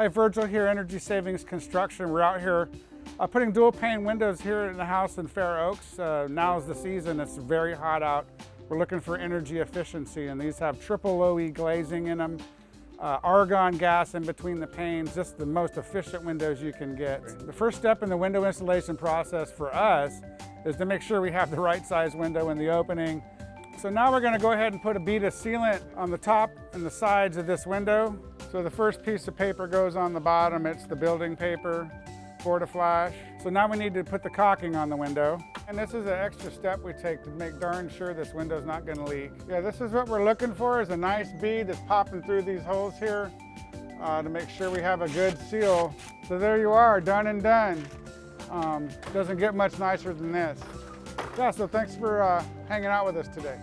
Hi, Virgil here, Energy Savings Construction. We're out here putting dual pane windows here in the house in Fair Oaks. Now is the season, it's very hot out. We're looking for energy efficiency, and these have triple OE glazing in them, argon gas in between the panes, just the most efficient windows you can get. The first step in the window installation process for us is to make sure we have the right size window in the opening. So now we're going to go ahead and put a bead of sealant on the top and the sides of this window. So the first piece of paper goes on the bottom, it's the building paper, Flash. So now we need to put the caulking on the window. And this is an extra step we take to make darn sure this window's not going to leak. Yeah, this is what we're looking for, is a nice bead that's popping through these holes here to make sure we have a good seal. So there you are, done and done. Doesn't get much nicer than this. Yeah, so thanks for hanging out with us today.